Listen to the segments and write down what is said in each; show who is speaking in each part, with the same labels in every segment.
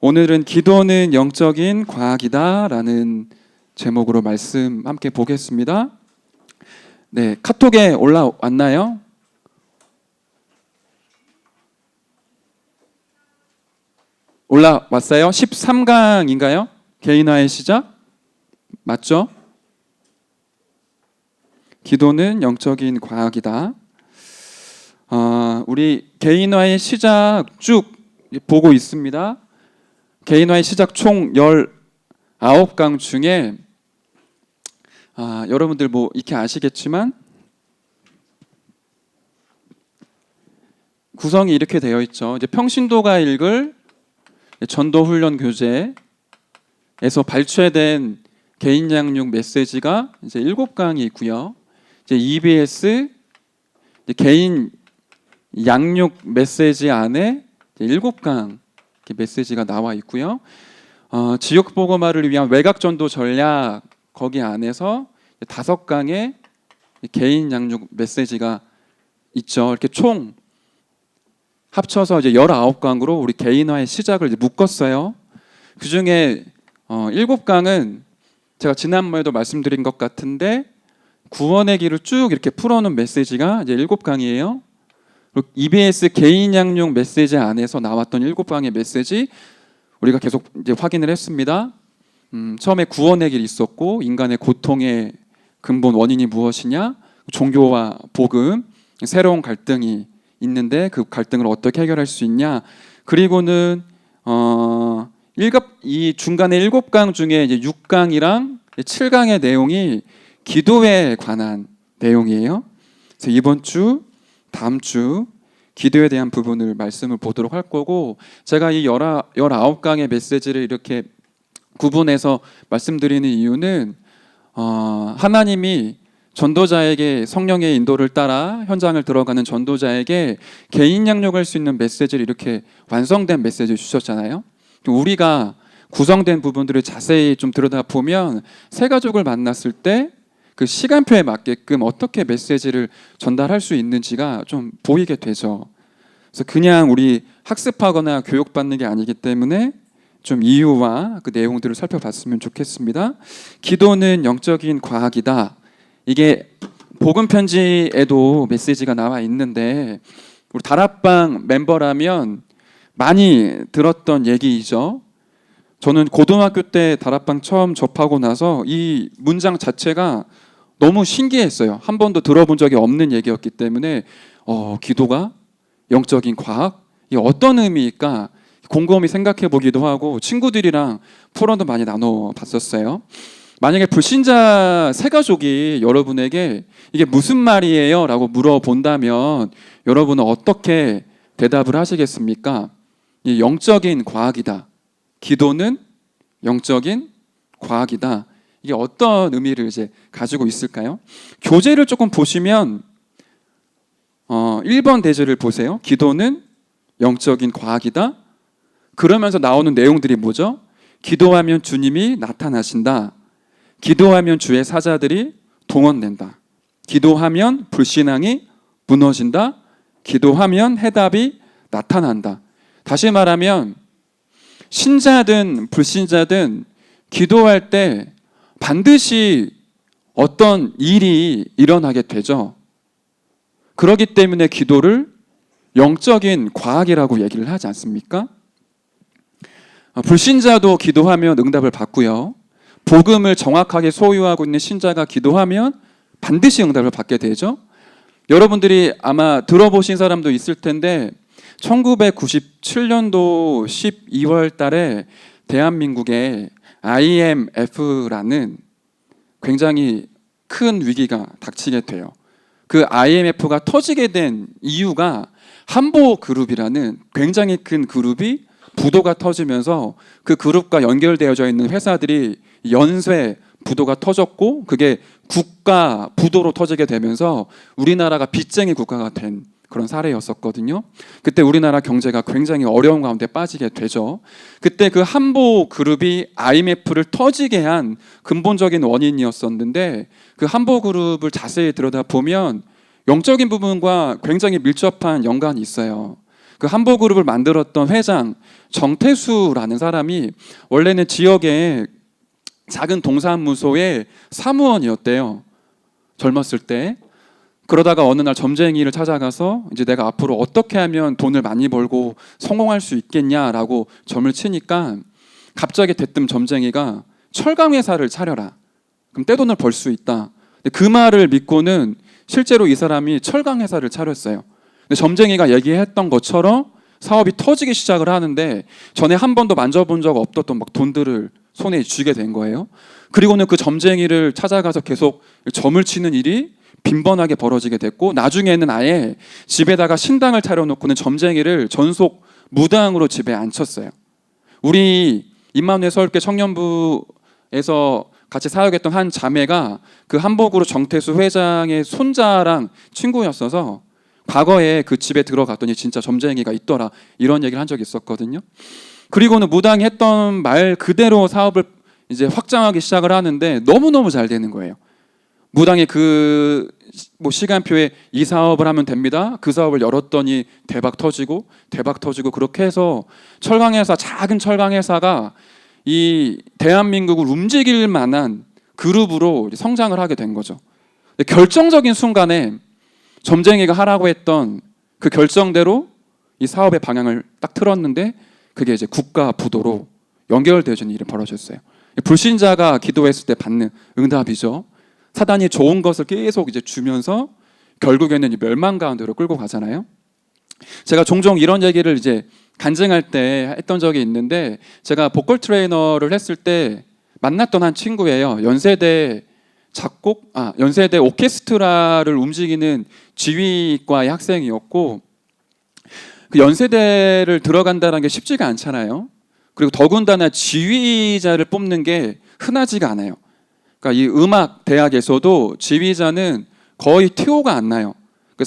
Speaker 1: 오늘은 기도는 영적인 과학이다 라는 제목으로 말씀 함께 보겠습니다. 네, 카톡에 올라왔나요? 올라왔어요? 13강인가요? 개인화의 시작? 맞죠? 기도는 영적인 과학이다. 우리 개인화의 시작 쭉 보고 있습니다. 개인화의 시작 총 19강 중에 여러분들 뭐 이렇게 아시겠지만 구성이 이렇게 되어 있죠. 이제 평신도가 읽을 전도훈련 교재에서 발췌된 개인 양육 메시지가 이제 7강이 있고요. 이제 EBS 이제 개인 양육 메시지 안에 7강 메시지가 나와 있고요. 지역 복음화를 위한 외곽 전도 전략 거기 안에서 5강의 개인 양육 메시지가 있죠. 이렇게 총 합쳐서 이제 19강으로 우리 개인화의 시작을 이제 묶었어요. 그 중에 7강은 제가 지난번에도 말씀드린 것 같은데 구원의 길을 쭉 이렇게 풀어놓은 메시지가 이제 7강이에요. EBS 개인 양육 메시지 안에서 나왔던 7강의 메시지 우리가 계속 이제 확인을 했습니다. 처음에 구원의 길이 있었고 인간의 고통의 근본 원인이 무엇이냐, 종교와 복음, 새로운 갈등이 있는데 그 갈등을 어떻게 해결할 수 있냐, 그리고는 이 중간에 7강 중에 이제 6강이랑 7강의 내용이 기도에 관한 내용이에요. 그래서 이번 주, 다음 주 기도에 대한 부분을 말씀을 보도록 할 거고, 제가 이 19강의 메시지를 이렇게 구분해서 말씀드리는 이유는 하나님이 전도자에게 성령의 인도를 따라 현장을 들어가는 전도자에게 개인 양육할 수 있는 메시지를 이렇게 완성된 메시지를 주셨잖아요. 우리가 구성된 부분들을 자세히 좀 들여다보면 새 가족을 만났을 때 그 시간표에 맞게끔 어떻게 메시지를 전달할 수 있는지가 좀 보이게 되죠. 그래서 그냥 우리 학습하거나 교육받는 게 아니기 때문에 좀 이유와 그 내용들을 살펴봤으면 좋겠습니다. 기도는 영적인 과학이다. 이게 복음 편지에도 메시지가 나와 있는데 우리 다락방 멤버라면 많이 들었던 얘기이죠. 저는 고등학교 때 다락방 처음 접하고 나서 이 문장 자체가 너무 신기했어요. 한 번도 들어본 적이 없는 얘기였기 때문에 기도가 영적인 과학? 이게 어떤 의미일까? 곰곰이 생각해 보기도 하고 친구들이랑 포럼도 많이 나눠 봤었어요. 만약에 불신자 새 가족이 여러분에게 이게 무슨 말이에요? 라고 물어본다면 여러분은 어떻게 대답을 하시겠습니까? 이 영적인 과학이다. 기도는 영적인 과학이다. 이게 어떤 의미를 이제 가지고 있을까요? 교재를 조금 보시면 1번 대절을 보세요. 기도는 영적인 과학이다. 그러면서 나오는 내용들이 뭐죠? 기도하면 주님이 나타나신다. 기도하면 주의 사자들이 동원된다. 기도하면 불신앙이 무너진다. 기도하면 해답이 나타난다. 다시 말하면 신자든 불신자든 기도할 때 반드시 어떤 일이 일어나게 되죠. 그렇기 때문에 기도를 영적인 과학이라고 얘기를 하지 않습니까? 불신자도 기도하면 응답을 받고요. 복음을 정확하게 소유하고 있는 신자가 기도하면 반드시 응답을 받게 되죠. 여러분들이 아마 들어보신 사람도 있을 텐데 1997년도 12월 달에 대한민국에 IMF라는 굉장히 큰 위기가 닥치게 돼요. 그 IMF가 터지게 된 이유가 한보그룹이라는 굉장히 큰 그룹이 부도가 터지면서 그 그룹과 연결되어져 있는 회사들이 연쇄 부도가 터졌고 그게 국가 부도로 터지게 되면서 우리나라가 빚쟁이 국가가 된 그런 사례였었거든요. 그때 우리나라 경제가 굉장히 어려운 가운데 빠지게 되죠. 그때 그 한보그룹이 IMF를 터지게 한 근본적인 원인이었었는데 그 한보그룹을 자세히 들여다보면 영적인 부분과 굉장히 밀접한 연관이 있어요. 그 한보그룹을 만들었던 회장 정태수라는 사람이 원래는 지역의 작은 동사무소의 사무원이었대요. 젊었을 때. 그러다가 어느 날 점쟁이를 찾아가서 이제 내가 앞으로 어떻게 하면 돈을 많이 벌고 성공할 수 있겠냐라고 점을 치니까 갑자기 대뜸 점쟁이가 철강 회사를 차려라. 그럼 떼돈을 벌 수 있다. 근데 그 말을 믿고는 실제로 이 사람이 철강 회사를 차렸어요. 근데 점쟁이가 얘기했던 것처럼 사업이 터지기 시작을 하는데 전에 한 번도 만져본 적 없었던 막 돈들을 손에 쥐게 된 거예요. 그리고는 그 점쟁이를 찾아가서 계속 점을 치는 일이 빈번하게 벌어지게 됐고 나중에는 아예 집에다가 신당을 차려놓고는 점쟁이를 전속 무당으로 집에 앉혔어요. 우리 임마누엘 서울교회 청년부에서 같이 사역했던 한 자매가 그 한복으로 정태수 회장의 손자랑 친구였어서 과거에 그 집에 들어갔더니 진짜 점쟁이가 있더라 이런 얘기를 한 적이 있었거든요. 그리고는 무당이 했던 말 그대로 사업을 이제 확장하기 시작을 하는데 너무너무 잘 되는 거예요. 무당의 그 시간표에 이 사업을 하면 됩니다. 그 사업을 열었더니 대박 터지고 그렇게 해서 철강회사, 작은 철강회사가 이 대한민국을 움직일 만한 그룹으로 성장을 하게 된 거죠. 결정적인 순간에 점쟁이가 하라고 했던 그 결정대로 이 사업의 방향을 딱 틀었는데 그게 이제 국가 부도로 연결되어지는 일이 벌어졌어요. 불신자가 기도했을 때 받는 응답이죠. 사단이 좋은 것을 계속 이제 주면서 결국에는 멸망 가운데로 끌고 가잖아요. 제가 종종 이런 얘기를 이제 간증할 때 했던 적이 있는데 제가 보컬 트레이너를 했을 때 만났던 한 친구예요. 연세대 오케스트라를 움직이는 지휘과의 학생이었고 그 연세대를 들어간다는 게 쉽지가 않잖아요. 그리고 더군다나 지휘자를 뽑는 게 흔하지가 않아요. 그러니까 이 음악 대학에서도 지휘자는 거의 TO가 안 나요. 그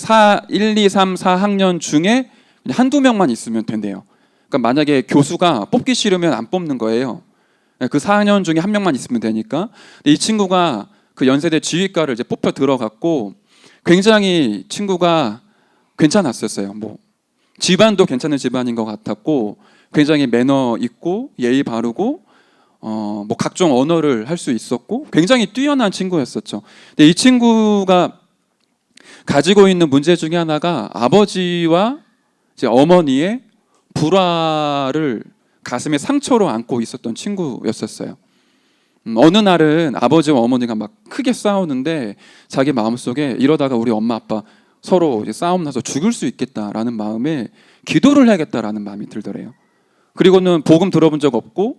Speaker 1: 1, 2, 3, 4학년 중에 한두 명만 있으면 된대요. 그러니까 만약에 교수가 뽑기 싫으면 안 뽑는 거예요. 그 4학년 중에 한 명만 있으면 되니까. 근데 이 친구가 그 연세대 지휘과를 이제 뽑혀 들어갔고 굉장히 친구가 괜찮았었어요. 뭐 집안도 괜찮은 집안인 것 같았고 굉장히 매너 있고 예의 바르고 뭐 각종 언어를 할 수 있었고 굉장히 뛰어난 친구였었죠. 근데 이 친구가 가지고 있는 문제 중에 하나가 아버지와 이제 어머니의 불화를 가슴에 상처로 안고 있었던 친구였었어요. 어느 날은 아버지와 어머니가 막 크게 싸우는데 자기 마음속에 이러다가 우리 엄마 아빠 서로 이제 싸움 나서 죽을 수 있겠다라는 마음에 기도를 해야겠다라는 마음이 들더래요. 그리고는 복음 들어본 적 없고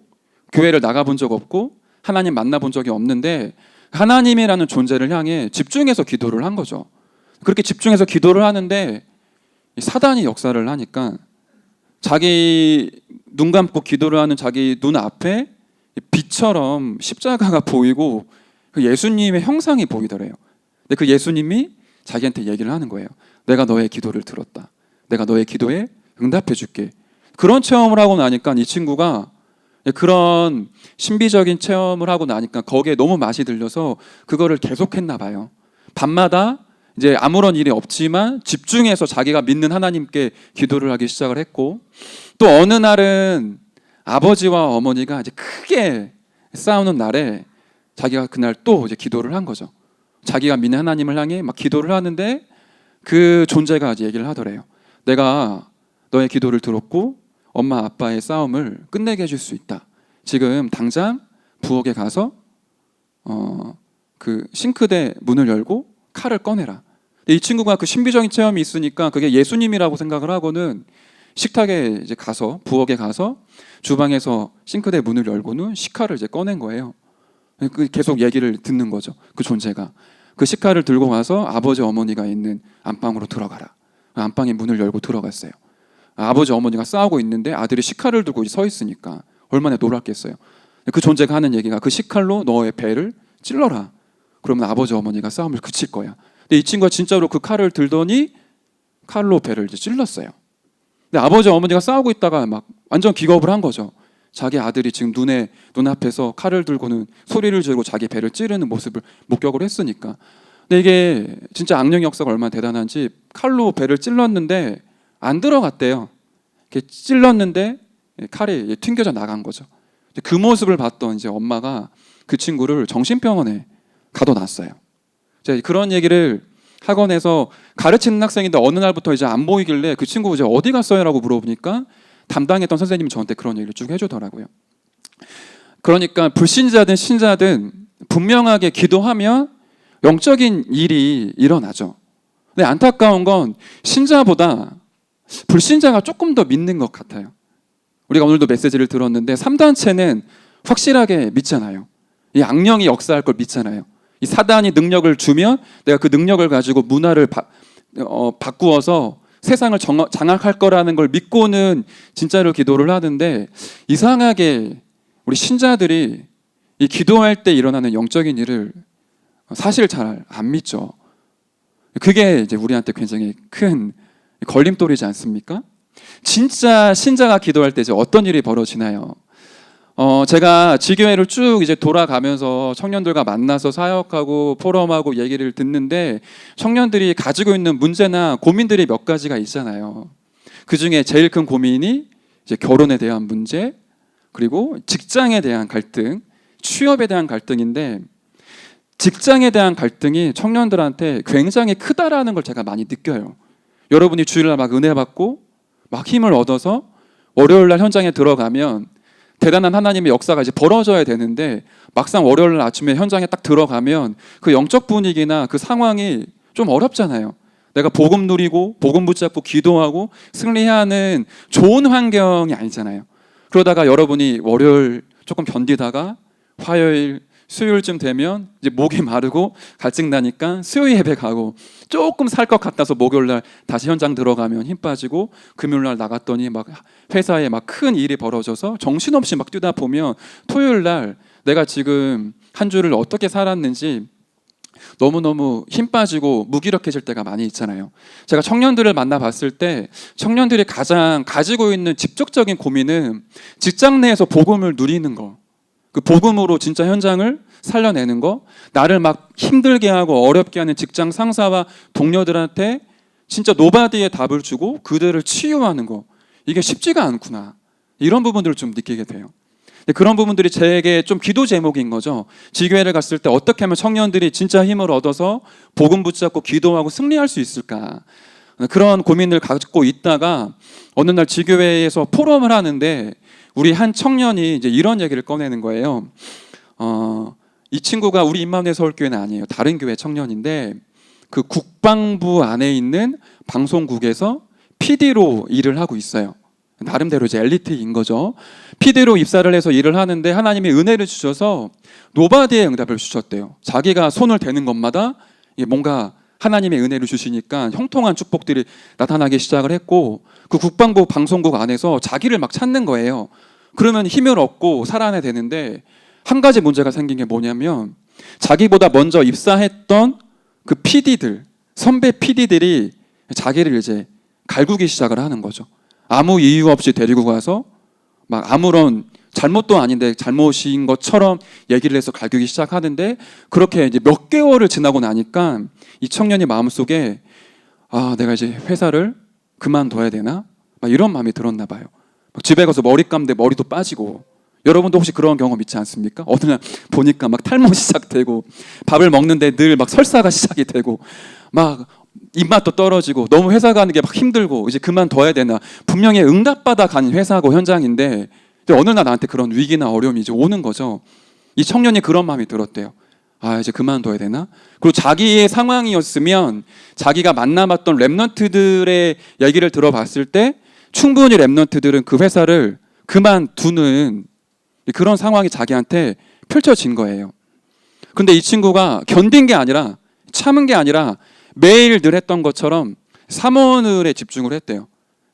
Speaker 1: 교회를 나가본 적 없고 하나님 만나본 적이 없는데 하나님이라는 존재를 향해 집중해서 기도를 한 거죠. 그렇게 집중해서 기도를 하는데 사단이 역사를 하니까 자기 눈 감고 기도를 하는 자기 눈 앞에 빛처럼 십자가가 보이고 그 예수님의 형상이 보이더래요. 근데 그 예수님이 자기한테 얘기를 하는 거예요. 내가 너의 기도를 들었다. 내가 너의 기도에 응답해 줄게. 그런 체험을 하고 나니까 이 친구가 그런 신비적인 체험을 하고 나니까 거기에 너무 맛이 들려서 그거를 계속했나 봐요. 밤마다 이제 아무런 일이 없지만 집중해서 자기가 믿는 하나님께 기도를 하기 시작을 했고 또 어느 날은 아버지와 어머니가 이제 크게 싸우는 날에 자기가 그날 또 이제 기도를 한 거죠. 자기가 믿는 하나님을 향해 막 기도를 하는데 그 존재가 이제 얘기를 하더래요. 내가 너의 기도를 들었고 엄마 아빠의 싸움을 끝내게 해줄 수 있다. 지금 당장 부엌에 가서 그 싱크대 문을 열고 칼을 꺼내라. 이 친구가 그 신비적인 체험이 있으니까 그게 예수님이라고 생각을 하고는 식탁에 이제 가서 부엌에 가서 주방에서 싱크대 문을 열고는 식칼을 이제 꺼낸 거예요. 계속 얘기를 듣는 거죠. 그 존재가 그 식칼을 들고 가서 아버지 어머니가 있는 안방으로 들어가라. 안방에 문을 열고 들어갔어요. 아버지 어머니가 싸우고 있는데 아들이 식칼을 들고 서 있으니까 얼마나 놀랐겠어요. 그 존재가 하는 얘기가 그 식칼로 너의 배를 찔러라. 그러면 아버지 어머니가 싸움을 그칠 거야. 근데 이 친구가 진짜로 그 칼을 들더니 칼로 배를 이제 찔렀어요. 근데 아버지 어머니가 싸우고 있다가 막 완전 기겁을 한 거죠. 자기 아들이 지금 눈앞에서 칼을 들고는 소리를 지르고 자기 배를 찌르는 모습을 목격을 했으니까. 근데 이게 진짜 악령의 역사가 얼마나 대단한지 칼로 배를 찔렀는데 안 들어갔대요. 이렇게 찔렀는데 칼이 튕겨져 나간 거죠. 그 모습을 봤던 이제 엄마가 그 친구를 정신병원에 가둬놨어요. 제가 그런 얘기를 학원에서 가르치는 학생인데 어느 날부터 이제 안 보이길래 그 친구 이제 어디 갔어요라고 물어보니까 담당했던 선생님이 저한테 그런 얘기를 쭉 해주더라고요. 그러니까 불신자든 신자든 분명하게 기도하면 영적인 일이 일어나죠. 근데 안타까운 건 신자보다 불신자가 조금 더 믿는 것 같아요. 우리가 오늘도 메시지를 들었는데 3단체는 확실하게 믿잖아요. 이 악령이 역사할 걸 믿잖아요. 이 사단이 능력을 주면 내가 그 능력을 가지고 문화를 바꾸어서 세상을 장악할 거라는 걸 믿고는 진짜로 기도를 하는데, 이상하게 우리 신자들이 이 기도할 때 일어나는 영적인 일을 사실 잘 안 믿죠. 그게 이제 우리한테 굉장히 큰 걸림돌이지 않습니까? 진짜 신자가 기도할 때 이제 어떤 일이 벌어지나요? 제가 지교회를 쭉 이제 돌아가면서 청년들과 만나서 사역하고 포럼하고 얘기를 듣는데, 청년들이 가지고 있는 문제나 고민들이 몇 가지가 있잖아요. 그 중에 제일 큰 고민이 이제 결혼에 대한 문제, 그리고 직장에 대한 갈등, 취업에 대한 갈등인데, 직장에 대한 갈등이 청년들한테 굉장히 크다라는 걸 제가 많이 느껴요. 여러분이 주일날 막 은혜 받고 막 힘을 얻어서 월요일날 현장에 들어가면 대단한 하나님의 역사가 이제 벌어져야 되는데, 막상 월요일 아침에 현장에 딱 들어가면 그 영적 분위기나 그 상황이 좀 어렵잖아요. 내가 복음 누리고 복음 붙잡고 기도하고 승리해야 하는 좋은 환경이 아니잖아요. 그러다가 여러분이 월요일 조금 견디다가 화요일, 수요일쯤 되면 이제 목이 마르고 갈증 나니까 수요일 예배 가고, 조금 살 것 같아서 목요일날 다시 현장 들어가면 힘 빠지고, 금요일날 나갔더니 막 회사에 막 큰 일이 벌어져서 정신없이 막 뛰다 보면 토요일날 내가 지금 한 주를 어떻게 살았는지 너무너무 힘 빠지고 무기력해질 때가 많이 있잖아요. 제가 청년들을 만나봤을 때 청년들이 가장 가지고 있는 직접적인 고민은 직장 내에서 복음을 누리는 거, 그 복음으로 진짜 현장을 살려내는 거, 나를 막 힘들게 하고 어렵게 하는 직장 상사와 동료들한테 진짜 노바디의 답을 주고 그들을 치유하는 거, 이게 쉽지가 않구나, 이런 부분들을 좀 느끼게 돼요. 그런 부분들이 제게 좀 기도 제목인 거죠. 지교회를 갔을 때 어떻게 하면 청년들이 진짜 힘을 얻어서 복음 붙잡고 기도하고 승리할 수 있을까, 그런 고민을 갖고 있다가 어느 날 지교회에서 포럼을 하는데 우리 한 청년이 이제 이런 얘기를 꺼내는 거예요. 이 친구가 우리 임마누엘 서울교회는 아니에요. 다른 교회 청년인데 그 국방부 안에 있는 방송국에서 PD로 일을 하고 있어요. 나름대로 이제 엘리트인 거죠. PD로 입사를 해서 일을 하는데 하나님이 은혜를 주셔서 노바디의 응답을 주셨대요. 자기가 손을 대는 것마다 뭔가 하나님의 은혜를 주시니까 형통한 축복들이 나타나기 시작을 했고, 그 국방부 방송국 안에서 자기를 막 찾는 거예요. 그러면 힘을 얻고 살아내야 되는데, 한 가지 문제가 생긴 게 뭐냐면 자기보다 먼저 입사했던 그 PD들, 선배 PD들이 자기를 이제 갈구기 시작을 하는 거죠. 아무 이유 없이 데리고 가서 막 아무런 잘못도 아닌데 잘못인 것처럼 얘기를 해서 갈구기 시작하는데, 그렇게 이제 몇 개월을 지나고 나니까 이 청년이 마음속에 내가 이제 회사를 그만둬야 되나? 막 이런 마음이 들었나 봐요. 막 집에 가서 머리 감는데 머리도 빠지고. 여러분도 혹시 그런 경험 있지 않습니까? 어느 날 보니까 막 탈모 시작되고, 밥을 먹는데 늘 막 설사가 시작이 되고, 막 입맛도 떨어지고, 너무 회사 가는 게 막 힘들고, 이제 그만둬야 되나? 분명히 응답받아 간 회사고 현장인데, 어느 날 나한테 그런 위기나 어려움이 이제 오는 거죠. 이 청년이 그런 마음이 들었대요. 이제 그만둬야 되나? 그리고 자기의 상황이었으면 자기가 만나봤던 랩런트들의 얘기를 들어봤을 때 충분히 랩런트들은 그 회사를 그만두는 그런 상황이 자기한테 펼쳐진 거예요. 근데 이 친구가 견딘 게 아니라, 참은 게 아니라 매일 늘 했던 것처럼 사모늘에 집중을 했대요.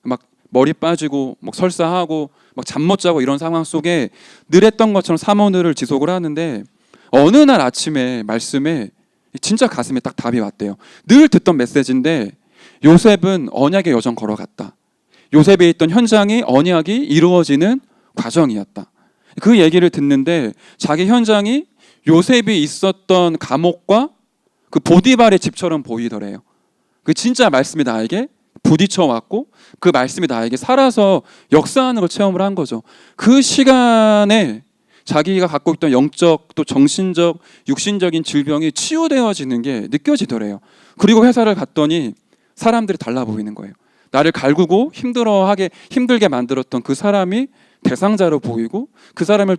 Speaker 1: 막 머리 빠지고 막 설사하고 막 잠 못 자고 이런 상황 속에 늘 했던 것처럼 사모늘을 지속을 하는데, 어느 날 아침에 말씀에 진짜 가슴에 딱 답이 왔대요. 늘 듣던 메시지인데 요셉은 언약의 여정 걸어갔다. 요셉에 있던 현장이 언약이 이루어지는 과정이었다. 그 얘기를 듣는데 자기 현장이 요셉이 있었던 감옥과 그 보디발의 집처럼 보이더래요. 그 진짜 말씀이 나에게 부딪혀 왔고 그 말씀이 나에게 살아서 역사하는 걸 체험을 한 거죠. 그 시간에 자기가 갖고 있던 영적 또 정신적 육신적인 질병이 치유되어지는 게 느껴지더래요. 그리고 회사를 갔더니 사람들이 달라 보이는 거예요. 나를 갈구고 힘들게 만들었던 그 사람이 대상자로 보이고 그 사람을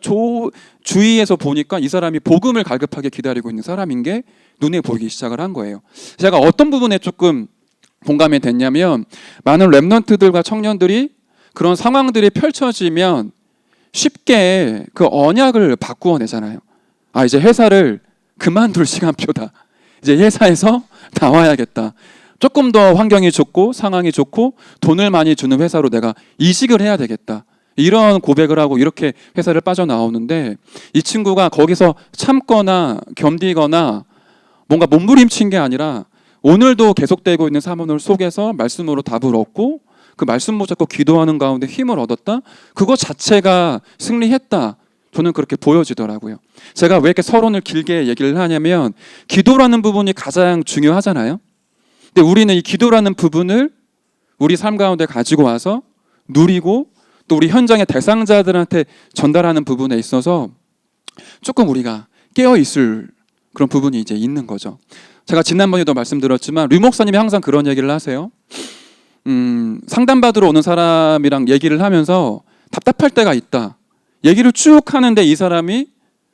Speaker 1: 주위에서 보니까 이 사람이 복음을 갈급하게 기다리고 있는 사람인 게 눈에 보이기 시작을 한 거예요. 제가 어떤 부분에 조금 공감이 됐냐면 많은 랩런트들과 청년들이 그런 상황들이 펼쳐지면 쉽게 그 언약을 바꾸어내잖아요. 아, 이제 회사를 그만둘 시간표다. 이제 회사에서 나와야겠다. 조금 더 환경이 좋고 상황이 좋고 돈을 많이 주는 회사로 내가 이직을 해야 되겠다. 이런 고백을 하고 이렇게 회사를 빠져나오는데 이 친구가 거기서 참거나 견디거나 뭔가 몸부림친 게 아니라 오늘도 계속되고 있는 사모를 속에서 말씀으로 답을 얻고 그 말씀 붙잡고 기도하는 가운데 힘을 얻었다. 그거 자체가 승리했다. 저는 그렇게 보여지더라고요. 제가 왜 이렇게 서론을 길게 얘기를 하냐면 기도라는 부분이 가장 중요하잖아요. 근데 우리는 이 기도라는 부분을 우리 삶 가운데 가지고 와서 누리고 또 우리 현장의 대상자들한테 전달하는 부분에 있어서 조금 우리가 깨어 있을 그런 부분이 이제 있는 거죠. 제가 지난번에도 말씀드렸지만 류 목사님이 항상 그런 얘기를 하세요. 상담받으러 오는 사람이랑 얘기를 하면서 답답할 때가 있다. 얘기를 쭉 하는데 이 사람이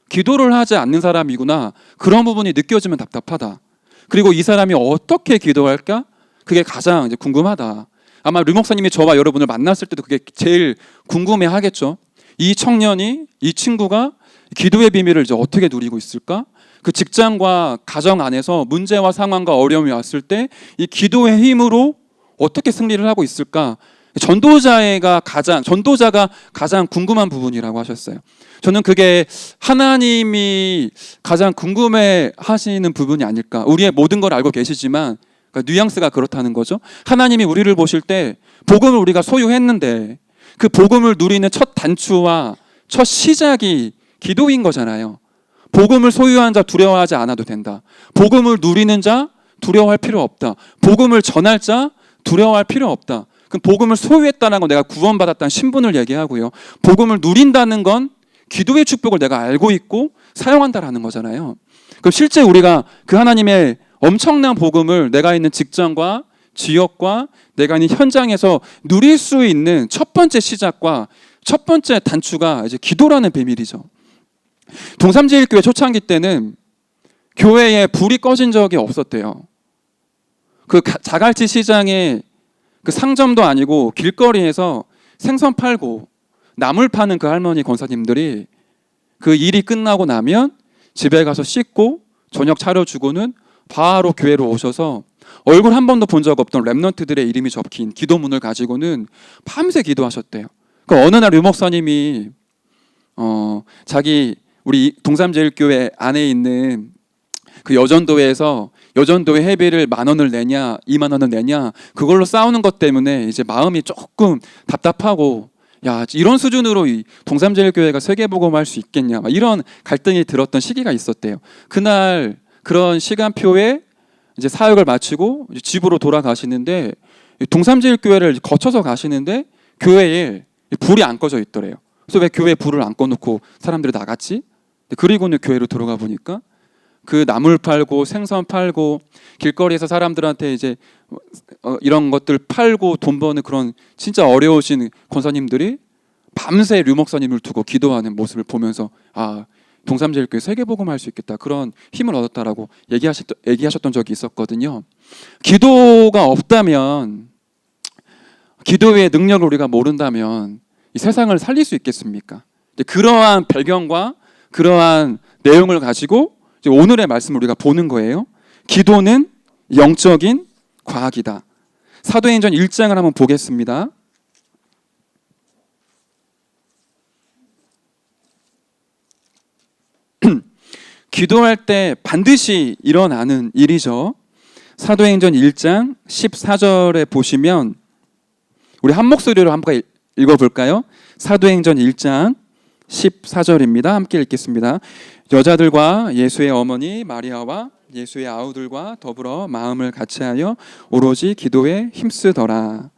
Speaker 1: 기도를 하지 않는 사람이구나. 그런 부분이 느껴지면 답답하다. 그리고 이 사람이 어떻게 기도할까? 그게 가장 이제 궁금하다. 아마 류 목사님이 저와 여러분을 만났을 때도 그게 제일 궁금해 하겠죠. 이 청년이, 이 친구가 기도의 비밀을 이제 어떻게 누리고 있을까? 그 직장과 가정 안에서 문제와 상황과 어려움이 왔을 때 이 기도의 힘으로 어떻게 승리를 하고 있을까? 전도자가 가장 궁금한 부분이라고 하셨어요. 저는 그게 하나님이 가장 궁금해 하시는 부분이 아닐까. 우리의 모든 걸 알고 계시지만 그러니까 뉘앙스가 그렇다는 거죠. 하나님이 우리를 보실 때 복음을 우리가 소유했는데 그 복음을 누리는 첫 단추와 첫 시작이 기도인 거잖아요. 복음을 소유한 자 두려워하지 않아도 된다. 복음을 누리는 자 두려워할 필요 없다. 복음을 전할 자 두려워할 필요 없다. 그럼 복음을 소유했다는 건 내가 구원받았다는 신분을 얘기하고요. 복음을 누린다는 건 기도의 축복을 내가 알고 있고 사용한다라는 거잖아요. 그럼 실제 우리가 그 하나님의 엄청난 복음을 내가 있는 직장과 지역과 내가 있는 현장에서 누릴 수 있는 첫 번째 시작과 첫 번째 단추가 이제 기도라는 비밀이죠. 동삼제일교회 초창기 때는 교회에 불이 꺼진 적이 없었대요. 그 자갈치 시장에 그 상점도 아니고 길거리에서 생선 팔고 나물 파는 그 할머니 권사님들이 그 일이 끝나고 나면 집에 가서 씻고 저녁 차려주고는 바로 교회로 오셔서 얼굴 한 번도 본 적 없던 랩런트들의 이름이 적힌 기도문을 가지고는 밤새 기도하셨대요. 그 어느 날 류 목사님이 자기 우리 동삼제일교회 안에 있는 그 여전도회에서 여전도회 회비를 10,000원을 내냐 20,000원을 내냐 그걸로 싸우는 것 때문에 이제 마음이 조금 답답하고 야 이런 수준으로 이 동삼제일교회가 세계복음할 수 있겠냐 막 이런 갈등이 들었던 시기가 있었대요. 그날 그런 시간표에 이제 사역을 마치고 이제 집으로 돌아가시는데 동삼제일교회를 거쳐서 가시는데 교회에 불이 안 꺼져 있더래요. 그래서 왜 교회에 불을 안 꺼놓고 사람들이 나갔지? 그리고는 교회로 들어가 보니까 그 나물 팔고 생선 팔고 길거리에서 사람들한테 이제 이런 것들 팔고 돈 버는 그런 진짜 어려우신 권사님들이 밤새 류 목사님을 두고 기도하는 모습을 보면서 아 동삼제일교회 세계복음할 수 있겠다 그런 힘을 얻었다라고 얘기하셨던 적이 있었거든요. 기도가 없다면 기도의 능력을 우리가 모른다면 이 세상을 살릴 수 있겠습니까? 그러한 배경과 그러한 내용을 가지고 오늘의 말씀을 우리가 보는 거예요. 기도는 영적인 과학이다. 사도행전 1장을 한번 보겠습니다. 기도할 때 반드시 일어나는 일이죠. 사도행전 1장 14절에 보시면 우리 한 목소리로 한번 읽어볼까요? 사도행전 1장 14절입니다. 함께 읽겠습니다. 여자들과 예수의 어머니 마리아와 예수의 아우들과 더불어 마음을 같이하여 오로지 기도에 힘쓰더라.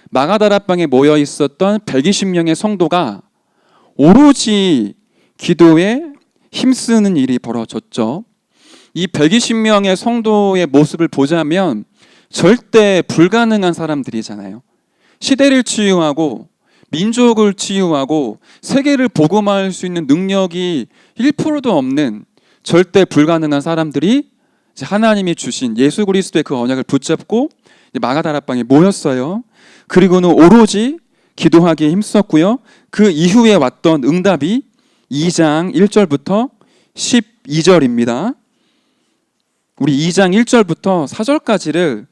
Speaker 1: 마가다라방에 모여 있었던 120명의 성도가 오로지 기도에 힘쓰는 일이 벌어졌죠. 이 120명의 성도의 모습을 보자면 절대 불가능한 사람들이잖아요. 시대를 치유하고 민족을 치유하고 세계를 복음화할 수 있는 능력이 1%도 없는 절대 불가능한 사람들이 하나님이 주신 예수 그리스도의 그 언약을 붙잡고 마가다라방에 모였어요. 그리고는 오로지 기도하기에 힘썼고요. 그 이후에 왔던 응답이 2장 1절부터 12절입니다. 우리 2장 1절부터 4절까지를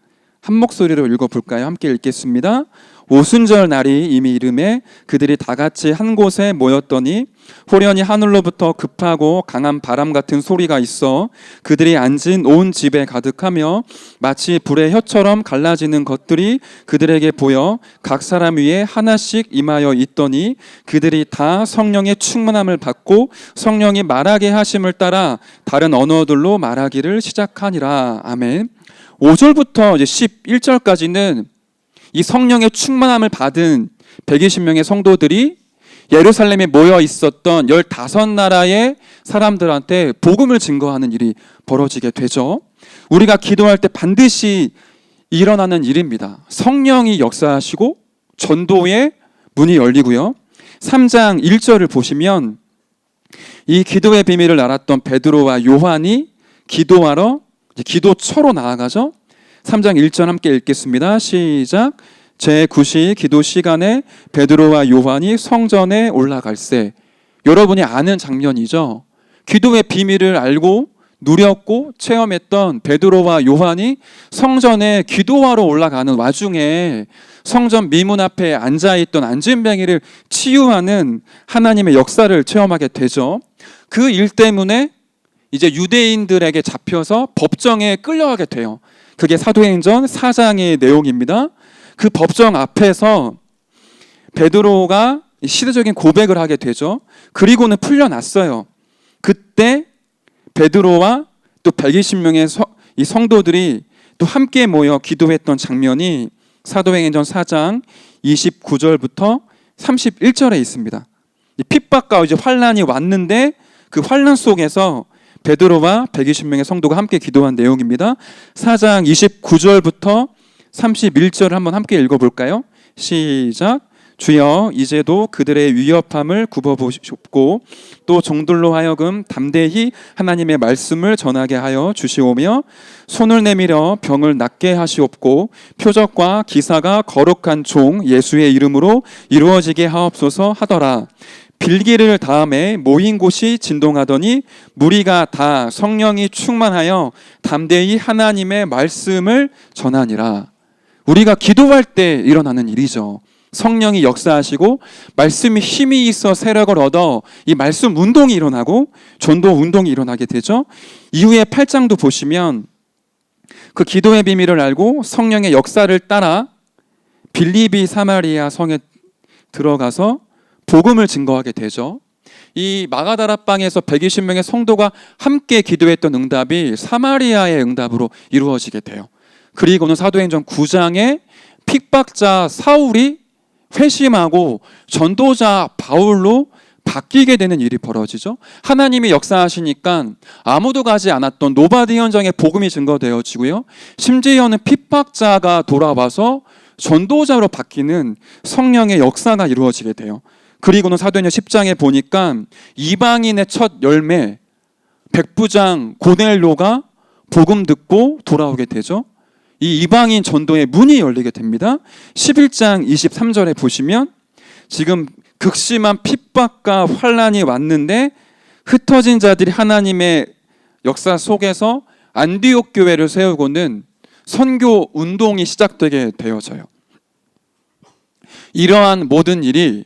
Speaker 1: 한 목소리로 읽어볼까요? 함께 읽겠습니다. 오순절 날이 이미 이름에 그들이 다 같이 한 곳에 모였더니 호련히 하늘로부터 급하고 강한 바람 같은 소리가 있어 그들이 앉은 온 집에 가득하며 마치 불의 혀처럼 갈라지는 것들이 그들에게 보여 각 사람 위에 하나씩 임하여 있더니 그들이 다 성령의 충만함을 받고 성령이 말하게 하심을 따라 다른 언어들로 말하기를 시작하니라. 아멘. 5절부터 이제 11절까지는 이 성령의 충만함을 받은 120명의 성도들이 예루살렘에 모여 있었던 15나라의 사람들한테 복음을 증거하는 일이 벌어지게 되죠. 우리가 기도할 때 반드시 일어나는 일입니다. 성령이 역사하시고 전도의 문이 열리고요. 3장 1절을 보시면 이 기도의 비밀을 알았던 베드로와 요한이 기도하러 기도처로 나아가죠. 3장 1절 함께 읽겠습니다. 시작. 제9시 기도 시간에 베드로와 요한이 성전에 올라갈새. 여러분이 아는 장면이죠. 기도의 비밀을 알고 누렸고 체험했던 베드로와 요한이 성전에 기도하러 올라가는 와중에 성전 미문 앞에 앉아있던 안진뱅이를 치유하는 하나님의 역사를 체험하게 되죠. 그 일 때문에 이제 유대인들에게 잡혀서 법정에 끌려가게 돼요. 그게 사도행전 4장의 내용입니다. 그 법정 앞에서 베드로가 시대적인 고백을 하게 되죠. 그리고는 풀려났어요. 그때 베드로와 또 120명의 이 성도들이 또 함께 모여 기도했던 장면이 사도행전 4장 29절부터 31절에 있습니다. 핍박과 이제 환란이 왔는데 그 환란 속에서 베드로와 120명의 성도가 함께 기도한 내용입니다. 4장 29절부터 31절을 한번 함께 읽어볼까요? 시작. 주여 이제도 그들의 위협함을 굽어보시옵고 또 종들로 하여금 담대히 하나님의 말씀을 전하게 하여 주시오며 손을 내밀어 병을 낫게 하시옵고 표적과 기사가 거룩한 종 예수의 이름으로 이루어지게 하옵소서 하더라. 빌기를 다음에 모인 곳이 진동하더니 무리가 다 성령이 충만하여 담대히 하나님의 말씀을 전하니라. 우리가 기도할 때 일어나는 일이죠. 성령이 역사하시고 말씀이 힘이 있어 세력을 얻어 이 말씀 운동이 일어나고 전도 운동이 일어나게 되죠. 이후에 8장도 보시면 그 기도의 비밀을 알고 성령의 역사를 따라 빌립이 사마리아 성에 들어가서 복음을 증거하게 되죠. 이 마가다라방에서 120명의 성도가 함께 기도했던 응답이 사마리아의 응답으로 이루어지게 돼요. 그리고는 사도행전 9장에 핍박자 사울이 회심하고 전도자 바울로 바뀌게 되는 일이 벌어지죠. 하나님이 역사하시니까 아무도 가지 않았던 노바디 현장에 복음이 증거되어지고요. 심지어는 핍박자가 돌아와서 전도자로 바뀌는 성령의 역사가 이루어지게 돼요. 그리고는 사도행전 10장에 보니까 이방인의 첫 열매 백부장 고넬료가 복음 듣고 돌아오게 되죠. 이 이방인 전도의 문이 열리게 됩니다. 11장 23절에 보시면 지금 극심한 핍박과 환란이 왔는데 흩어진 자들이 하나님의 역사 속에서 안디옥 교회를 세우고는 선교 운동이 시작되게 되어져요. 이러한 모든 일이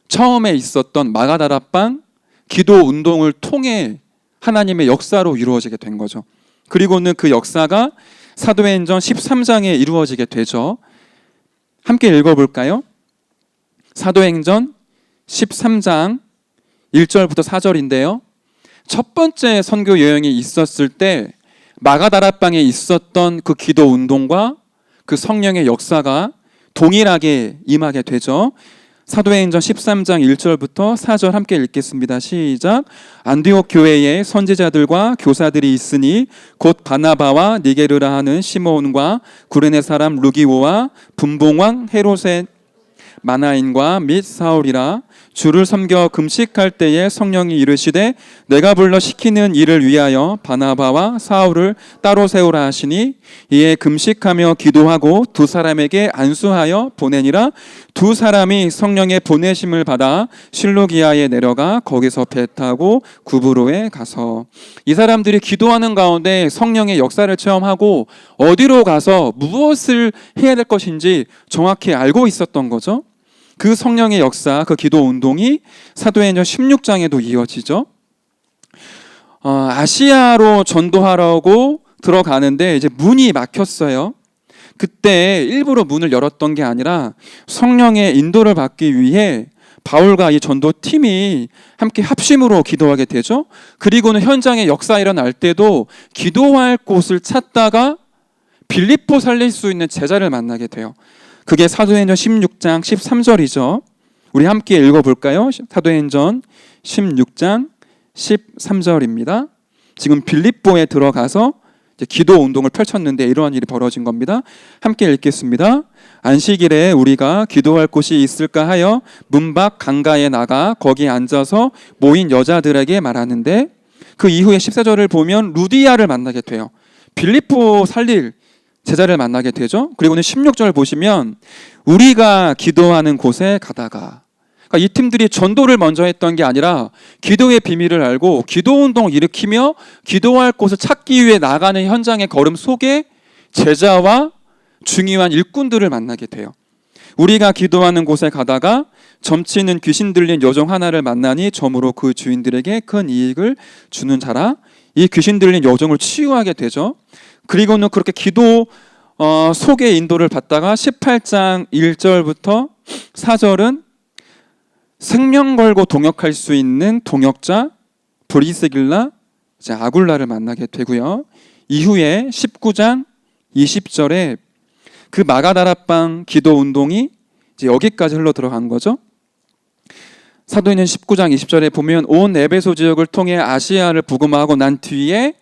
Speaker 1: 처음에 있었던 마가다라방 기도 운동을 통해 하나님의 역사로 이루어지게 된 거죠. 그리고는 그 역사가 사도행전 13장에 이루어지게 되죠. 함께 읽어볼까요? 사도행전 13장 1절부터 4절인데요. 첫 번째 선교 여행이 있었을 때 마가다라방에 있었던 그 기도 운동과 그 성령의 역사가 동일하게 임하게 되죠. 사도행전 13장 1절부터 4절 함께 읽겠습니다. 시작. 안디옥 교회에 선지자들과 교사들이 있으니 곧 바나바와 니게르라 하는 시몬과 구레네 사람 루기오와 분봉왕 헤롯의 마나인과 및 사울이라. 주를 섬겨 금식할 때에 성령이 이르시되 내가 불러 시키는 일을 위하여 바나바와 사울을 따로 세우라 하시니 이에 금식하며 기도하고 두 사람에게 안수하여 보내니라. 두 사람이 성령의 보내심을 받아 실루기아에 내려가 거기서 배 타고 구브로에 가서, 이 사람들이 기도하는 가운데 성령의 역사를 체험하고 어디로 가서 무엇을 해야 될 것인지 정확히 알고 있었던 거죠. 그 성령의 역사, 그 기도 운동이 사도행전 16장에도 이어지죠. 아시아로 전도하려고 들어가는데 이제 문이 막혔어요. 그때 일부러 문을 열었던 게 아니라 성령의 인도를 받기 위해 바울과 이 전도팀이 함께 합심으로 기도하게 되죠. 그리고는 현장에 역사 일어날 때도 기도할 곳을 찾다가 빌립보 살릴 수 있는 제자를 만나게 돼요. 그게 사도행전 16장 13절이죠. 우리 함께 읽어볼까요? 사도행전 16장 13절입니다. 지금 빌립보에 들어가서 이제 기도 운동을 펼쳤는데 이러한 일이 벌어진 겁니다. 함께 읽겠습니다. 안식일에 우리가 기도할 곳이 있을까 하여 문 밖 강가에 나가 거기 앉아서 모인 여자들에게 말하는데, 그 이후에 14절을 보면 루디아를 만나게 돼요. 빌립보 살릴 제자를 만나게 되죠. 그리고는 16절 보시면 우리가 기도하는 곳에 가다가, 그러니까 이 팀들이 전도를 먼저 했던 게 아니라 기도의 비밀을 알고 기도 운동을 일으키며 기도할 곳을 찾기 위해 나가는 현장의 걸음 속에 제자와 중요한 일꾼들을 만나게 돼요. 우리가 기도하는 곳에 가다가 점치는 귀신 들린 여종 하나를 만나니 점으로 그 주인들에게 큰 이익을 주는 자라. 이 귀신 들린 여종을 치유하게 되죠. 그리고는 그렇게 기도 속의 인도를 받다가 18장 1절부터 4절은 생명 걸고 동역할 수 있는 동역자 브리스길라 아굴라를 만나게 되고요. 이후에 19장 20절에 그 마가다라방 기도 운동이 이제 여기까지 흘러 들어간 거죠. 사도행전 19장 20절에 보면 온 에베소 지역을 통해 아시아를 복음화하고 난 뒤에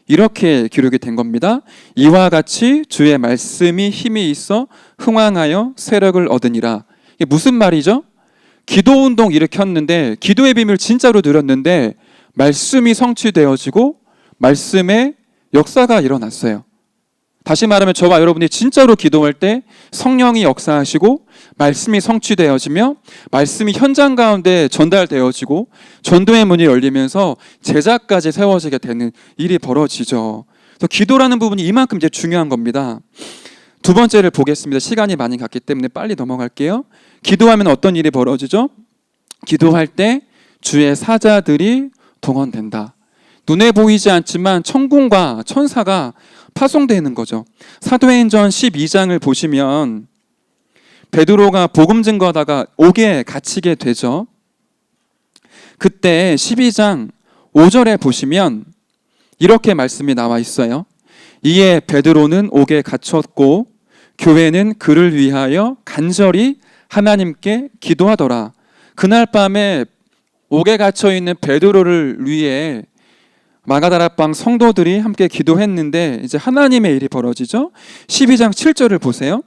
Speaker 1: 이렇게 기록이 된 겁니다. 이와 같이 주의 말씀이 힘이 있어 흥왕하여 세력을 얻으니라. 이게 무슨 말이죠? 기도 운동 일으켰는데, 기도의 비밀 진짜로 누렸는데 말씀이 성취되어지고 말씀의 역사가 일어났어요. 다시 말하면 저와 여러분이 진짜로 기도할 때 성령이 역사하시고 말씀이 성취되어지며 말씀이 현장 가운데 전달되어지고 전도의 문이 열리면서 제자까지 세워지게 되는 일이 벌어지죠. 그래서 기도라는 부분이 이만큼 이제 중요한 겁니다. 두 번째를 보겠습니다. 시간이 많이 갔기 때문에 빨리 넘어갈게요. 기도하면 어떤 일이 벌어지죠? 기도할 때 주의 사자들이 동원된다. 눈에 보이지 않지만 천군과 천사가 파송되는 거죠. 사도행전 12장을 보시면 베드로가 복음 증거하다가 옥에 갇히게 되죠. 그때 12장 5절에 보시면 이렇게 말씀이 나와 있어요. 이에 베드로는 옥에 갇혔고 교회는 그를 위하여 간절히 하나님께 기도하더라. 그날 밤에 옥에 갇혀 있는 베드로를 위해 마가다라방 성도들이 함께 기도했는데 이제 하나님의 일이 벌어지죠. 12장 7절을 보세요.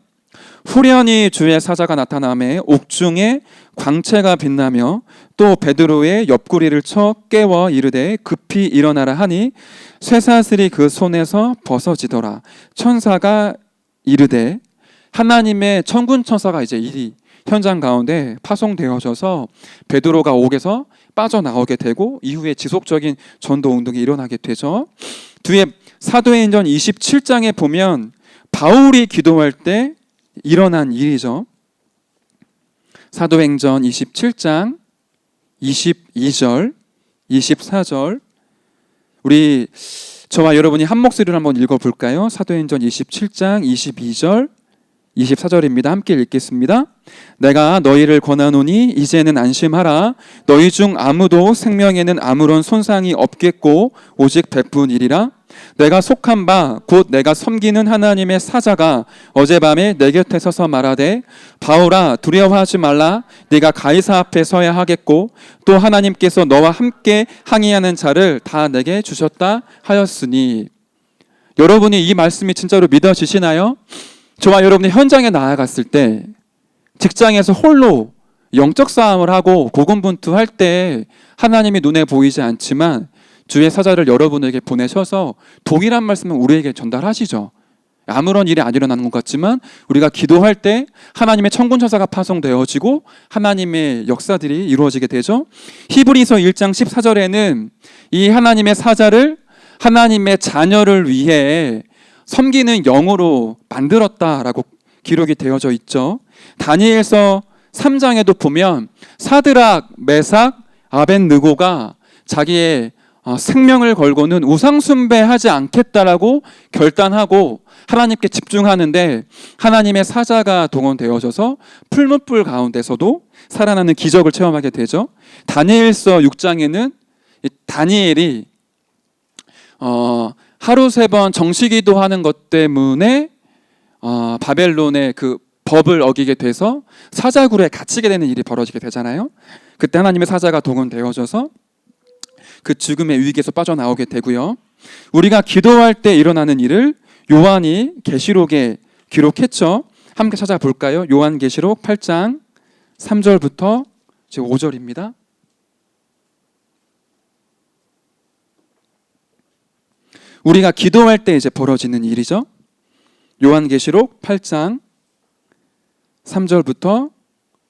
Speaker 1: 후련히 주의 사자가 나타나매 옥중에 광채가 빛나며 또 베드로의 옆구리를 쳐 깨워 이르되 급히 일어나라 하니 쇠사슬이 그 손에서 벗어지더라. 천사가 이르되, 하나님의 천군 천사가 이제 일이 현장 가운데 파송되어져서 베드로가 옥에서 빠져나오게 되고 이후에 지속적인 전도 운동이 일어나게 되죠. 뒤에 사도행전 27장에 보면 바울이 기도할 때 일어난 일이죠. 사도행전 27장 22절, 24절 우리 저와 여러분이 한 목소리로 한번 읽어볼까요? 사도행전 27장 22절, 24절입니다. 함께 읽겠습니다. 내가 너희를 권하노니 이제는 안심하라. 너희 중 아무도 생명에는 아무런 손상이 없겠고 오직 백분이리라. 내가 속한 바 곧 내가 섬기는 하나님의 사자가 어젯밤에 내 곁에 서서 말하되 바울아 두려워하지 말라. 네가 가이사 앞에 서야 하겠고 또 하나님께서 너와 함께 항의하는 자를 다 내게 주셨다 하였으니. 여러분이 이 말씀이 진짜로 믿어지시나요? 저와 여러분이 현장에 나아갔을 때 직장에서 홀로 영적 싸움을 하고 고군분투할 때 하나님이 눈에 보이지 않지만 주의 사자를 여러분에게 보내셔서 동일한 말씀을 우리에게 전달하시죠. 아무런 일이 안 일어나는 것 같지만 우리가 기도할 때 하나님의 천군천사가 파송되어지고 하나님의 역사들이 이루어지게 되죠. 히브리서 1장 14절에는 이 하나님의 사자를 하나님의 자녀를 위해 섬기는 영으로 만들었다라고 기록이 되어져 있죠. 다니엘서 3장에도 보면 사드락, 메삭, 아벳느고가 자기의 생명을 걸고는 우상 숭배하지 않겠다라고 결단하고 하나님께 집중하는데 하나님의 사자가 동원되어져서 풀무불 가운데서도 살아나는 기적을 체험하게 되죠. 다니엘서 6장에는 다니엘이 하루 3번 정시기도 하는 것 때문에 바벨론의 그 법을 어기게 돼서 사자굴에 갇히게 되는 일이 벌어지게 되잖아요. 그때 하나님의 사자가 동원되어져서 그 죽음의 위기에서 빠져나오게 되고요. 우리가 기도할 때 일어나는 일을 요한이 계시록에 기록했죠. 함께 찾아볼까요? 요한계시록 8장 3절부터 5절입니다. 우리가 기도할 때 이제 벌어지는 일이죠. 요한계시록 8장 3절부터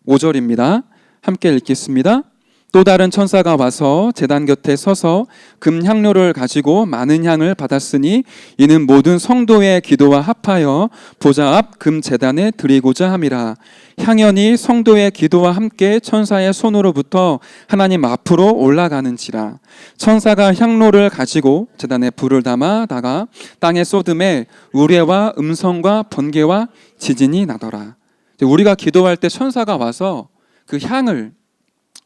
Speaker 1: 5절입니다. 함께 읽겠습니다. 또 다른 천사가 와서 제단 곁에 서서 금 향료를 가지고 많은 향을 받았으니 이는 모든 성도의 기도와 합하여 보좌 앞 금 제단에 드리고자 함이라. 향연이 성도의 기도와 함께 천사의 손으로부터 하나님 앞으로 올라가는지라. 천사가 향로를 가지고 제단에 불을 담아 다가 땅에 쏟음에 우레와 음성과 번개와 지진이 나더라. 우리가 기도할 때 천사가 와서 그 향을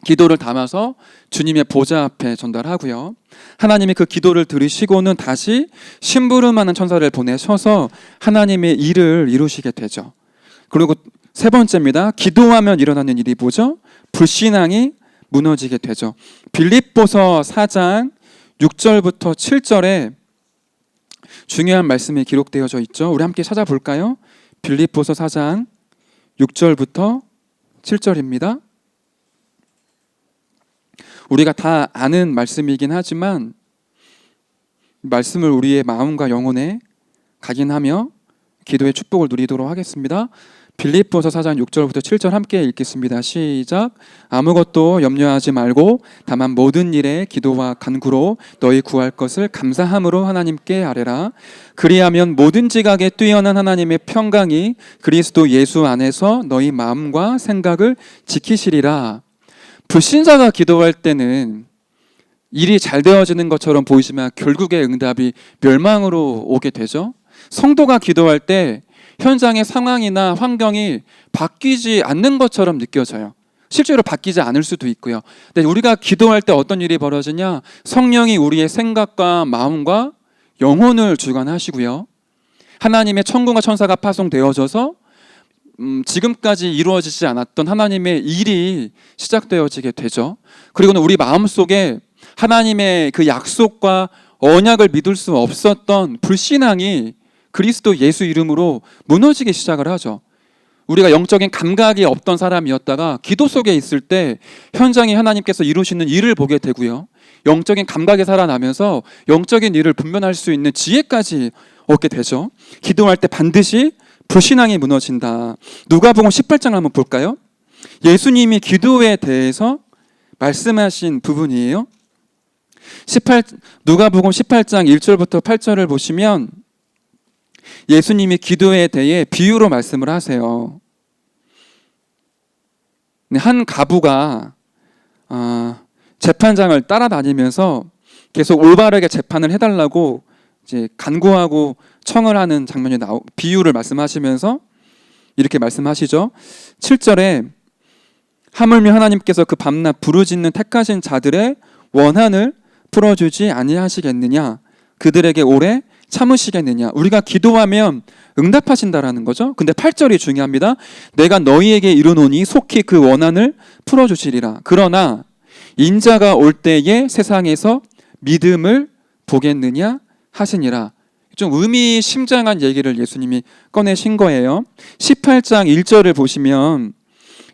Speaker 1: 기도를 담아서 주님의 보좌 앞에 전달하고요. 하나님이 그 기도를 들으시고는 다시 심부름하는 천사를 보내셔서 하나님의 일을 이루시게 되죠. 그리고 3번째입니다. 기도하면 일어나는 일이 뭐죠? 불신앙이 무너지게 되죠. 빌립보서 4장 6절부터 7절에 중요한 말씀이 기록되어져 있죠. 우리 함께 찾아볼까요? 빌립보서 4장 6절부터 7절입니다. 우리가 다 아는 말씀이긴 하지만 말씀을 우리의 마음과 영혼에 각인하며 기도의 축복을 누리도록 하겠습니다. 빌립보서 4장 6절부터 7절 함께 읽겠습니다. 시작. 아무것도 염려하지 말고 다만 모든 일에 기도와 간구로 너희 구할 것을 감사함으로 하나님께 아뢰라. 그리하면 모든 지각에 뛰어난 하나님의 평강이 그리스도 예수 안에서 너희 마음과 생각을 지키시리라. 불신자가 기도할 때는 일이 잘 되어지는 것처럼 보이지만 결국에 응답이 멸망으로 오게 되죠. 성도가 기도할 때 현장의 상황이나 환경이 바뀌지 않는 것처럼 느껴져요. 실제로 바뀌지 않을 수도 있고요. 근데 우리가 기도할 때 어떤 일이 벌어지냐? 성령이 우리의 생각과 마음과 영혼을 주관하시고요. 하나님의 천군과 천사가 파송되어져서 지금까지 이루어지지 않았던 하나님의 일이 시작되어지게 되죠. 그리고는 우리 마음속에 하나님의 그 약속과 언약을 믿을 수 없었던 불신앙이 그리스도 예수 이름으로 무너지기 시작을 하죠. 우리가 영적인 감각이 없던 사람이었다가 기도 속에 있을 때 현장에 하나님께서 이루시는 일을 보게 되고요. 영적인 감각이 살아나면서 영적인 일을 분별할 수 있는 지혜까지 얻게 되죠. 기도할 때 반드시 불신앙이 무너진다. 누가복음 18장을 한번 볼까요? 예수님이 기도에 대해서 말씀하신 부분이에요. 누가복음 18장 1절부터 8절을 보시면 예수님이 기도에 대해 비유로 말씀을 하세요. 한 가부가 재판장을 따라다니면서 계속 올바르게 재판을 해달라고 이제 간구하고 청을 하는 장면이 비유를 말씀하시면서 이렇게 말씀하시죠. 7절에 하물며 하나님께서 그 밤낮 부르짖는 택하신 자들의 원한을 풀어주지 아니하시겠느냐, 그들에게 오래 참으시겠느냐. 우리가 기도하면 응답하신다라는 거죠. 근데 8절이 중요합니다. 내가 너희에게 이르노니 속히 그 원한을 풀어주시리라. 그러나 인자가 올 때에 세상에서 믿음을 보겠느냐 하시니라. 좀 의미심장한 얘기를 예수님이 꺼내신 거예요. 18장 1절을 보시면